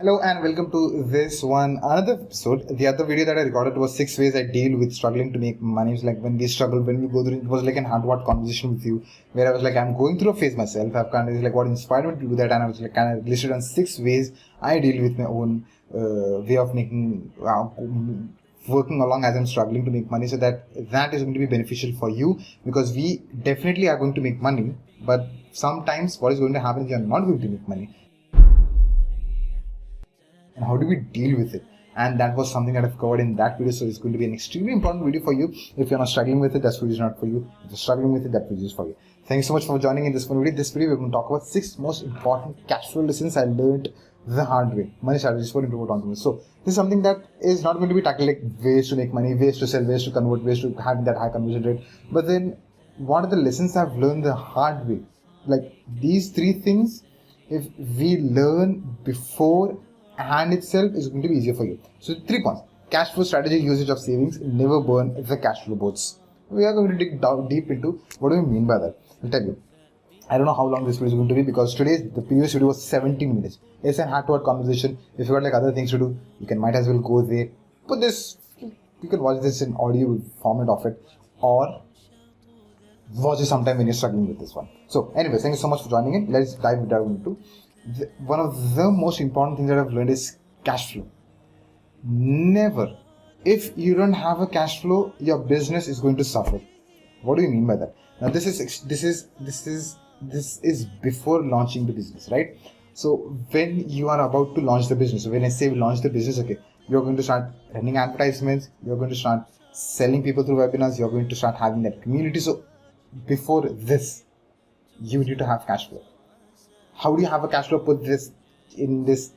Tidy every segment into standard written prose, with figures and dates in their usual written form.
Hello and welcome to this another episode. The other video that I recorded was 6 ways I deal with struggling to make money. It's like when we struggle, when we go through, it was like an hard conversation with you where I was like, I'm going through a phase myself. I've kind of like what inspired me to do that, and I was like kind of listed on 6 ways I deal with my own way of making, working along as I'm struggling to make money, so that is going to be beneficial for you, because we definitely are going to make money, but sometimes what is going to happen is you're not going to make money. And how do we deal with it? And that was something that I've covered in that video, so it's going to be an extremely important video for you. If you're not struggling with it, that video is not for you. If you're struggling with it, that video is for you. Thank you so much for joining in this one video. This video we're going to talk about 6 most important cash flow lessons I learned the hard way. Money strategies for introvert entrepreneurs. So this is something that is not going to be tackled like ways to make money, ways to sell, ways to convert, ways to have that high conversion rate. But then what are the lessons I've learned the hard way? Like these 3 things, if we learn before hand itself, is going to be easier for you. So 3 points. Cash flow strategy, usage of savings, never burn the cash flow boats. We are going to dig down deep into what do we mean by that. I'll tell you. I don't know how long this video is going to be, because the previous video was 17 minutes. It's a heart-to-heart conversation. If you got like other things to do, you can might as well go there. Put this, you can watch this in audio format of it, or watch it sometime when you're struggling with this one. So anyways, thank you so much for joining in. Let's dive into one of the most important things that I've learned is cash flow. Never, if you don't have a cash flow, your business is going to suffer. What do you mean by that? Now this is before launching the business, right? So when you are about to launch the business, so when I say launch the business, okay, you're going to start running advertisements, you're going to start selling people through webinars, you're going to start having that community. So before this, you need to have cash flow. How do you have a cash flow? Put this in this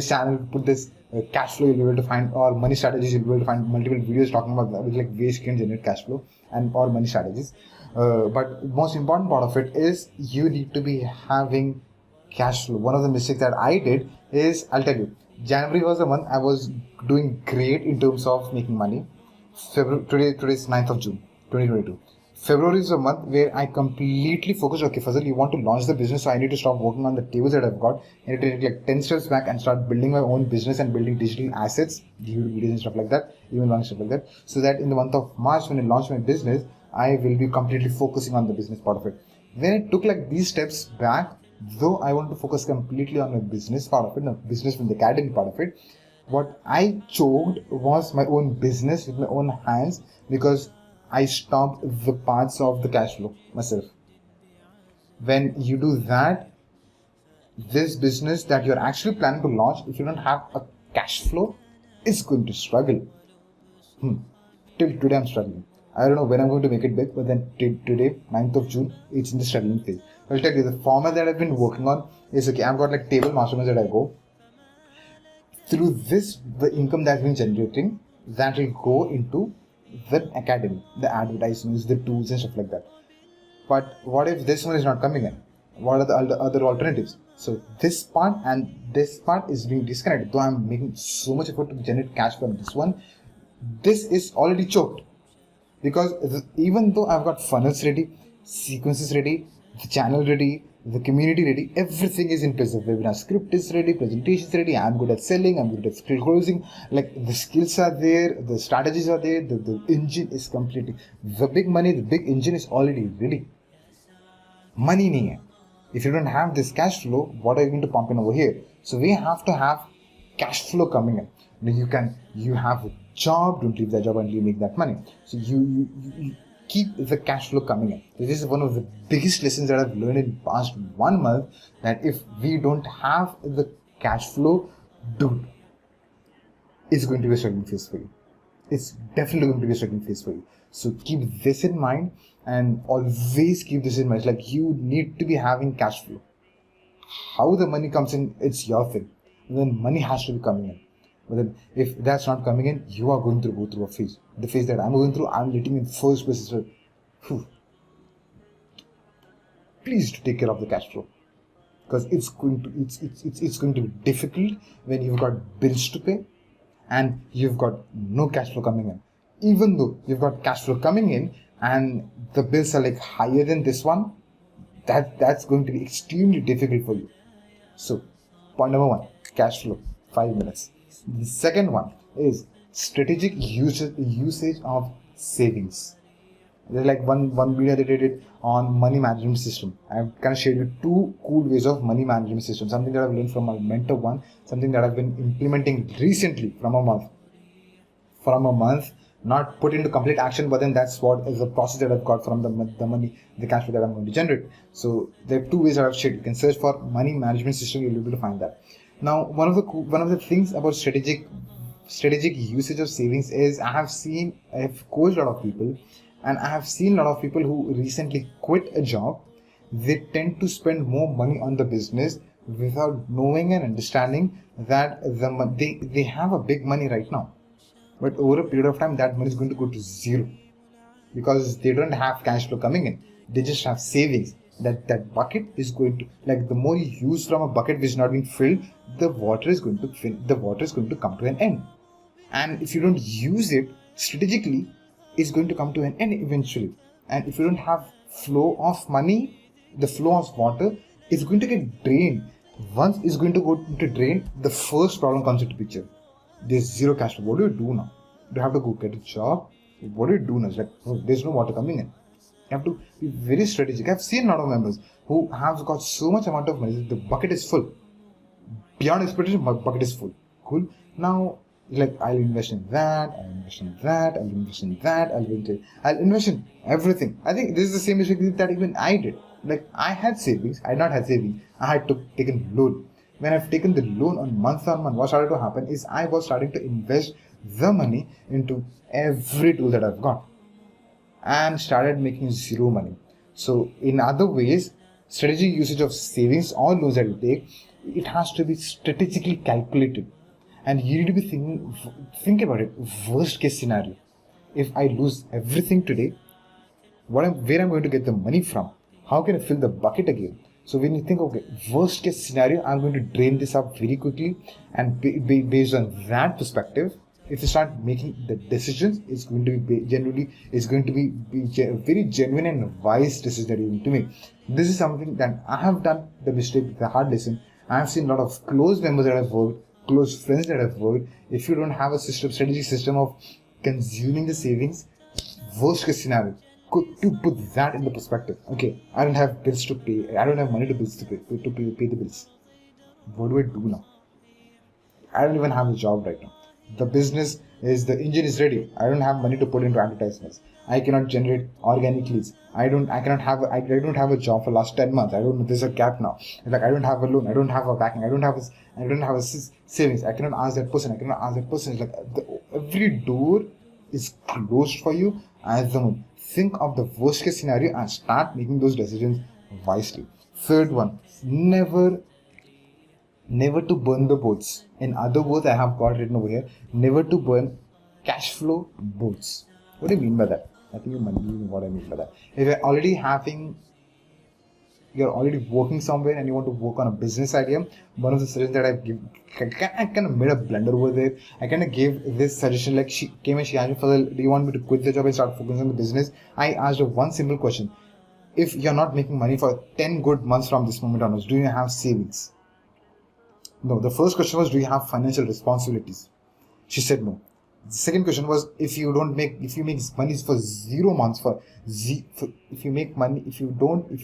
channel, put this cash flow, you'll be able to find, or money strategies, you'll be able to find multiple videos talking about that, with like ways you can generate cash flow and or money strategies. But most important part of it is you need to be having cash flow. One of the mistakes that I did is, I'll tell you, January was the month I was doing great in terms of making money. Today's 9th of June 2022. February is a month where I completely focused. Okay, Fazal, you want to launch the business, so I need to stop working on the tables that I've got. I need to take like 10 steps back and start building my own business and building digital assets, YouTube videos and stuff like that, even launch stuff like that. So that in the month of March, when I launch my business, I will be completely focusing on the business part of it. Then I took like these steps back, though I want to focus completely on the business part of it, the business from the academy part of it. What I choked was my own business with my own hands, because I stopped the parts of the cash flow myself. When you do that, this business that you're actually planning to launch, if you don't have a cash flow, it's going to struggle. Till today I'm struggling. I don't know when I'm going to make it big, but then today, 9th of June, it's in the struggling phase. I'll tell you, the format that I've been working on is, okay, I've got like table masterminds that I go. Through this, the income that's been generating, that will go into the academy, the advertisements, the tools and stuff like that. But what if this one is not coming in? What are the other alternatives? So this part and this part is being disconnected. Though I'm making so much effort to generate cash from this one, this is already choked. Because even though I've got funnels ready, sequences ready, the channel ready, the community ready, everything is in place. The webinar script is ready, presentation is ready, I'm good at selling, I'm good at closing, like the skills are there, the strategies are there, the engine is completely, the big money, the big engine is already ready. Money nahi hai. If you don't have this cash flow, what are you going to pump in over here? So we have to have cash flow coming in. Now you have a job, don't leave that job until you make that money. So you keep the cash flow coming in. This is one of the biggest lessons that I've learned in past 1 month, that if we don't have the cash flow, dude, it's going to be a struggling phase for you. It's definitely going to be a struggling phase for you. So keep this in mind, and always keep this in mind. It's like you need to be having cash flow. How the money comes in, it's your thing. And then money has to be coming in. But then if that's not coming in, you are going to go through a phase. The phase that I'm going through, I'm letting in first person. Please to take care of the cash flow, because it's going to be difficult when you've got bills to pay and you've got no cash flow coming in. Even though you've got cash flow coming in and the bills are like higher than this one, that's going to be extremely difficult for you. So point number 1, cash flow. 5 minutes. The second one is strategic usage of savings. There's like one video that I did on money management system. I've kind of shared you two cool ways of money management system. Something that I've learned from my mentor one, something that I've been implementing recently from a month, not put into complete action, but then that's what is the process that I've got from the money, the cash flow that I'm going to generate. So there are two ways that I've shared. You can search for money management system, you'll be able to find that. Now, one of the things about strategic usage of savings is I've coached a lot of people, and I have seen a lot of people who recently quit a job. They tend to spend more money on the business without knowing and understanding that they have a big money right now, but over a period of time that money is going to go to zero because they don't have cash flow coming in. They just have savings. That bucket is going to, like, the more you use from a bucket which is not being filled, the water is going to come to an end. And if you don't use it strategically, it's going to come to an end eventually. And if you don't have flow of money, the flow of water is going to get drained. Once it's going to go into drain, the first problem comes into picture. There's zero cash flow. What do you do now? Do you have to go get a job? What do you do now? It's like, oh, there's no water coming in. You have to be very strategic. I've seen a lot of members who have got so much amount of money, the bucket is full. Beyond expectation, my bucket is full. Cool. Now, like, I'll invest in that, I'll invest in that, I'll invest in that, I'll invest in everything. I think this is the same mistake that even I did. Like, I had savings, I had not had savings, I had taken loan. When I've taken the loan on month, what started to happen is I was starting to invest the money into every tool that I've got and started making zero money. So in other ways, strategic usage of savings or loans that you take, it has to be strategically calculated. And you need to be think about it. Worst case scenario. If I lose everything today, where I'm going to get the money from? How can I fill the bucket again? So when you think, okay, worst case scenario, I'm going to drain this up very quickly, and based on that perspective, if you start making the decisions, it's going to be very genuine and wise decision that you need to make. This is something that I have done the mistake, the hard lesson. I have seen a lot of close members that I've worked, close friends that I've worked. If you don't have a strategic system of consuming the savings, worst case scenario, to put that in the perspective. Okay, I don't have bills to pay. I don't have money to pay the bills. What do I do now? I don't even have a job right now. The engine is ready. I don't have money to put into advertisements. I cannot generate organic leads. I don't have a job for last 10 months. I don't know. There's a gap now. Like, I don't have a loan. I don't have a backing. I don't have a savings. I cannot ask that person. It's like every door is closed for you as the moon. Think of the worst case scenario and start making those decisions wisely. Third one, never to burn the boats. In other words, I have got written over here, never to burn cash flow boats. What do you mean by that? I think you know what I mean by that. If you're already working somewhere and you want to work on a business idea, one of the suggestions that I kind of made a blender over there. I kind of gave this suggestion, like, she came and she asked me, do you want me to quit the job and start focusing on the business? I asked her one simple question. If you're not making money for 10 good months from this moment onwards, do you have savings? No. The first question was, do you have financial responsibilities? She said no. The second question was, if you make money for 0 months, if you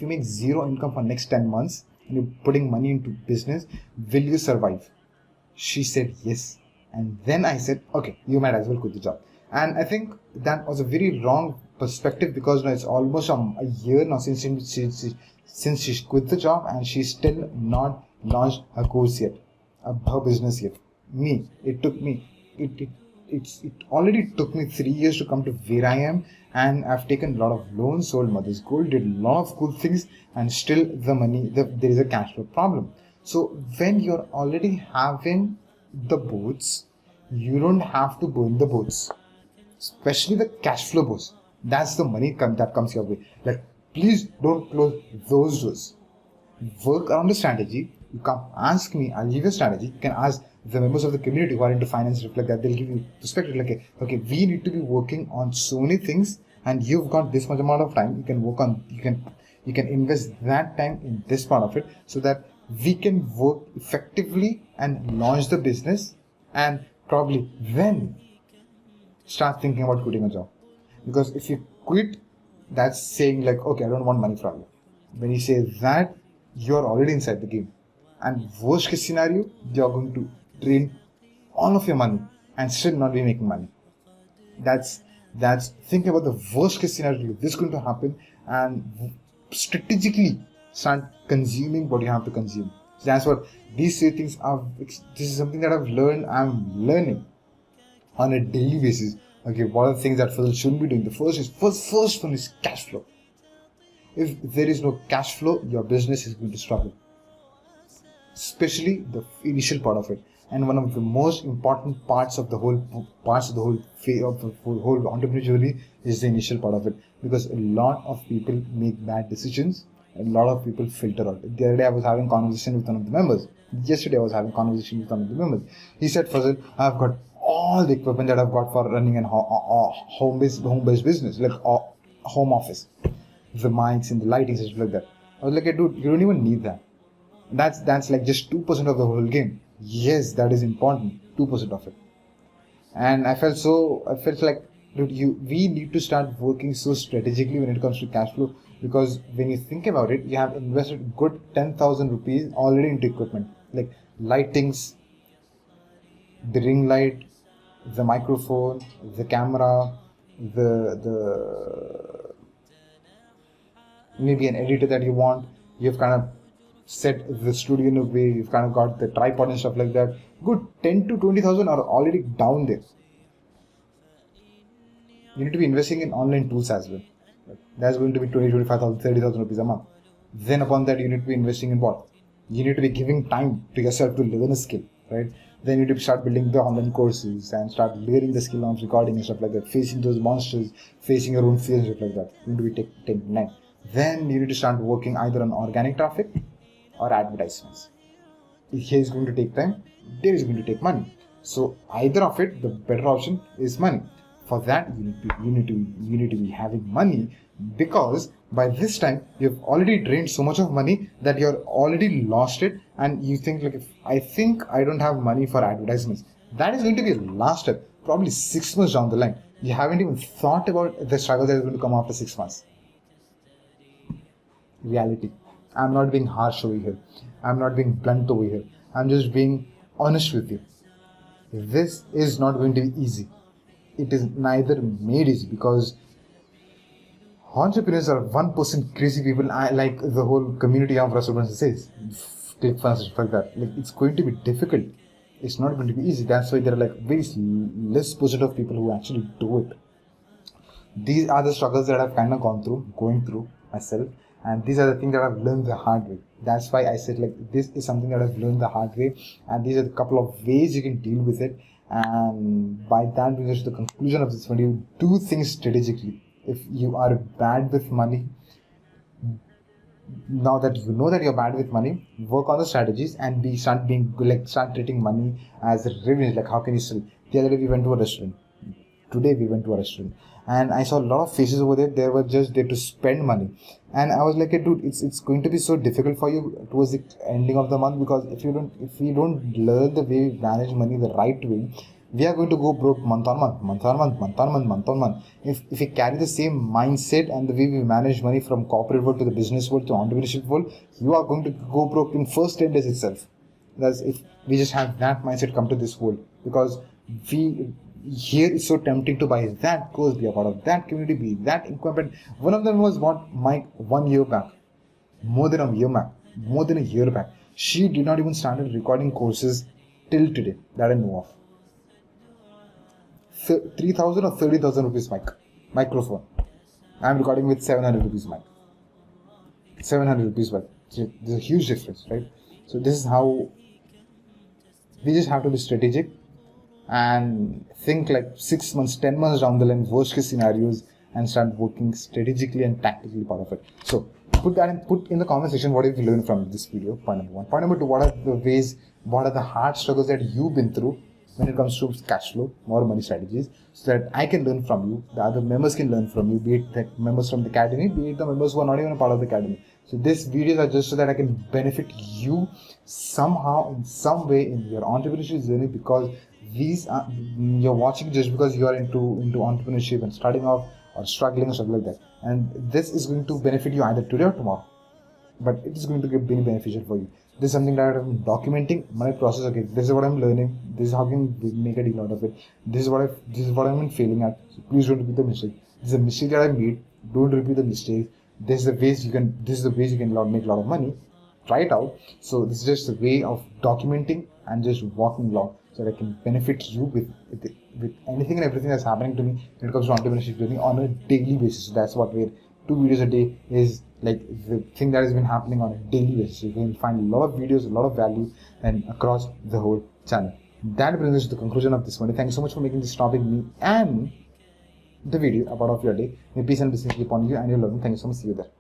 make zero income for next 10 months and you're putting money into business, will you survive? She said yes. And then I said, okay, you might as well quit the job. And I think that was a very wrong perspective, because now it's almost a year now since she quit the job and she's still not launched her course yet, her business yet. It already took me 3 years to come to where I am, and I've taken a lot of loans, sold mother's gold, did a lot of good things, and still there is a cash flow problem. So when you're already having the boats, you don't have to burn the boats, especially the cash flow boats. That's the money that comes your way. Like, please don't close those doors. Work around the strategy. You can ask me, I'll give you a strategy. You can ask the members of the community who are into finance, reflect that. They'll give you perspective, like, okay, we need to be working on so many things, and you've got this much amount of time. You can invest that time in this part of it, so that we can work effectively and launch the business, and probably then start thinking about quitting a job. Because if you quit, that's saying like, okay, I don't want money from you. When you say that, you're already inside the game. And worst case scenario, you're going to drain all of your money and still not be making money. That's think about the worst case scenario. This is going to happen, and strategically start consuming what you have to consume. So that's what these three things are. This is something that I've learned. I'm learning on a daily basis. Okay, what are the things that first shouldn't be doing? The first one is cash flow. If there is no cash flow, your business is going to struggle, especially the initial part of it. And one of the most important parts of the whole entrepreneurial journey is the initial part of it, because a lot of people make bad decisions. A lot of people filter out. The other day I was having a conversation with one of the members. Yesterday I was having a conversation with one of the members. He said, Fazil, I've got all the equipment that I've got for running an home-based business, like a home office, the mics and the lighting, stuff like that. I was like, hey, dude, you don't even need that. That's like just 2% of the whole game. Yes, that is important, 2% of it. And I felt like, dude, we need to start working so strategically when it comes to cash flow, because when you think about it, you have invested good 10,000 rupees already into equipment, like lightings, the ring light, the microphone, the camera, the maybe an editor that you want. You've kind of set the studio in a way, you've kind of got the tripod and stuff like that. Good 10 to 20,000 are already down there. You need to be investing in online tools as well. That's going to be 20, 25,000, 30,000 rupees a month. Then upon that, you need to be investing in what? You need to be giving time to yourself to learn a skill, right? Then you need to start building the online courses and start learning the skill of recording and stuff like that, facing those monsters, facing your own fears and stuff like that. You need to be taking time. Then you need to start working either on organic traffic or advertisements. Here is going to take time, there is going to take money. So either of it, the better option is money. For that, you need to be having money, because by this time you've already drained so much of money that you're already lost it, and you think like, if I think I don't have money for advertisements, that is going to be a last step, probably 6 months down the line. You haven't even thought about the struggle that is going to come after 6 months. Reality. I'm not being harsh over here. I'm not being blunt over here. I'm just being honest with you. This is not going to be easy. It is neither made easy, because entrepreneurs are 1% crazy people, like the whole community of Russell says. Take fun stuff like that. Like, it's going to be difficult. It's not going to be easy. That's why there are like very less percent of people who actually do it. These are the struggles that I've kind of going through myself. And these are the things that I've learned the hard way. That's why I said like, this is something that I've learned the hard way. And these are the couple of ways you can deal with it. And by that brings us to the conclusion of this video. Do things strategically. If you are bad with money, now that you know that you're bad with money, work on the strategies and start treating money as a revenue. Like, how can you sell? The other day we went to a restaurant. Today we went to a restaurant, and I saw a lot of faces over there. They were just there to spend money, and I was like, hey, dude, it's going to be so difficult for you towards the ending of the month, because if we don't learn the way we manage money the right way, we are going to go broke month on month. If we carry the same mindset and the way we manage money from corporate world to the business world to entrepreneurship world, you are going to go broke in first 10 days itself. That's if we just have that mindset come to this world, because here it's so tempting to buy that course, be a part of that community, be that incumbent. One of them was what Mike 1 year back, more than a year back. She did not even started recording courses till today that I know of. 3,000 or 30,000 rupees microphone. I'm recording with 700 rupees mic. 700 rupees mic. There's a huge difference, right? So this is how we just have to be strategic and think like 6 months, 10 months down the line, worst case scenarios, and start working strategically and tactically part of it. So put in the comment section what have you learned from this video. Point number 1. Point number 2, what are the hard struggles that you've been through when it comes to cash flow or money strategies, so that I can learn from you, the other members can learn from you, be it the members from the academy, be it the members who are not even a part of the academy. So these videos are just so that I can benefit you somehow in some way in your entrepreneurship journey, because these are, you're watching just because you are into entrepreneurship and starting off or struggling or stuff like that, and this is going to benefit you either today or tomorrow, but it is going to be very beneficial for you. This is something that I'm documenting my process. Okay, this is what I'm learning. This is how I can make a deal out of it. This is what I'm failing at. So please don't repeat the mistake. This is a mistake that I made. Don't repeat the mistake. This is the ways you can. This is the ways you can make a lot of money. Try it out. So this is just a way of documenting and just walking along, so that I can benefit you with anything and everything that's happening to me when it comes to entrepreneurship journey on a daily basis. So that's what we're 2 videos a day is like the thing that has been happening on a daily basis. You can find a lot of videos, a lot of value, and across the whole channel. That brings us to the conclusion of this one. Thank you so much for making this topic me and the video a part of your day. May peace and blessings be upon you and your learning. Thank you so much. See you there.